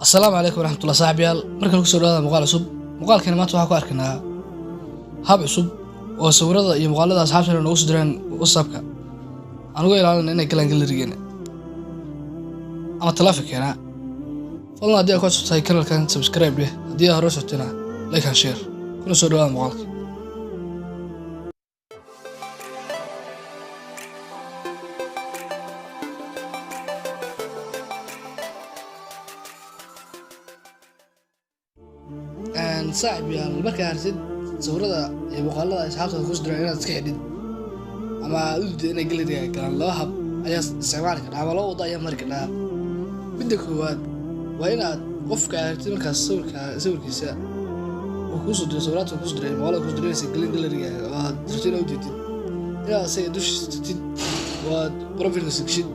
السلام عليكم ورحمة الله صاحبيال markan ku soo dhawaada muuqaal cusub muuqaalkani maanta waxa ku arkaynaa hab cusub oo sawirada iyo muuqaalada asxaabtana nagu soo direen WhatsApp-ka aan uga ilaalin inay galaan galerigeena ama taleefankeena fadlan haddii aad ku cusubtahay kanalkan subscribe leh haddii aad hore u socotana like and share kuna soo dhawaada muuqaalka صاحبيال marka arsid sawirada iyo muuqaalada asxaabta ku soo direen inaad iska xidid ama aad inay galeriga galaan laba hab ayaa isticmaali kartaa ama laba wada ayaa mari kartaa midda koowaad waa inaad qofka aragtid markaas sawirkiisa oo ku soo diray sawirada ku soo diray muuqaalada ku soo diray galeriga aad dirtiin u jeedid inaad asaga dushistid waad profile section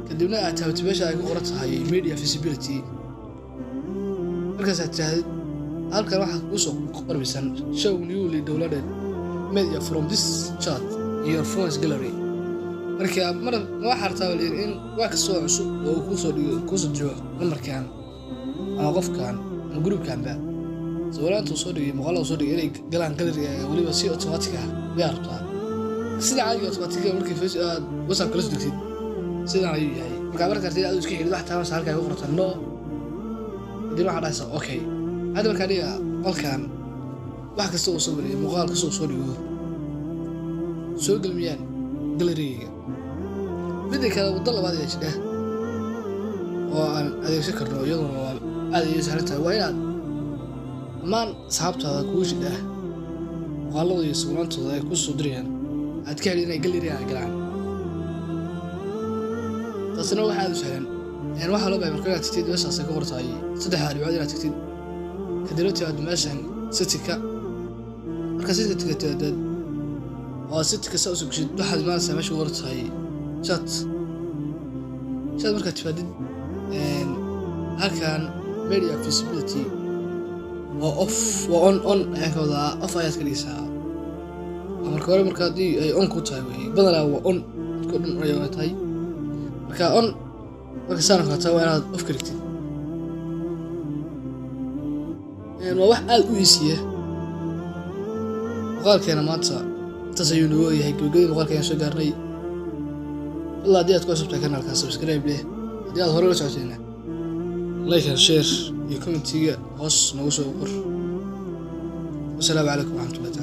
kadibna aad taabtid meesha ay ku qoran tahay media visibility markaas aad tirahdid halkan waxaa kuu soo qorbisan show newly downloaded media from this chat in your phone's gallery marka waxaa rabtaa in wax kastoo cusub oo kuu soo dhigo numberkan ama qofkan ama groupkanba sawiraanta soo dhigay muuqaalada soo dhigay inay galaan galeriga waliba si automatic ah bay rabtaa sida caadiga automatic markii aad WhatsApp kala soo dhigtid sidaan ayuu yahay marka aad iska xidid wax taabas halka ay ku qortaan no dib waxa dhayso okay hada marka dhiga qolkan wax kasta oo soo wariyay muuqaal kasta oo soo dhigo soo galmiyaan galeriga midda kale wadda labaad ee jira oo aan adeegsan karno iyadoo aad iyo saarta waa inaad maan saxaabtada ku jira muuqaalada iyo sawirantooda ay ku soo dirayaan aad ka helin inay galeriga galaan taasina waxa aad u sahlan waxa loo baahan markaa tagtid meeshaas ay ku qortay saddex dhibcood inaad tagtid kadibna aad meeshan sitka marka sitka tagtid oo sitka soo gudbid waxaad maanta meesha ku qortay chat marka tifaadid halkan media visibility oo off waa on ayaan ka wadaa off ayaad ka dhigaysaa marka hore marka ay on ku tahay way badanaa waa on ku dhan ayay tahay marka on marka saan ka tahay inaad off kartid waa wax aad u isiya muuqaalkeena maanta intaas ayuu noo yahay gabagabadii muuqaalkeena soo gaarnay ilaa haddii aad ku cusubtahay kanalka subscribe leh haddii aad hore la socotayna like and share iyo commentiga hoos nagu soo qor wasalaamu calaykum waraxmatullahi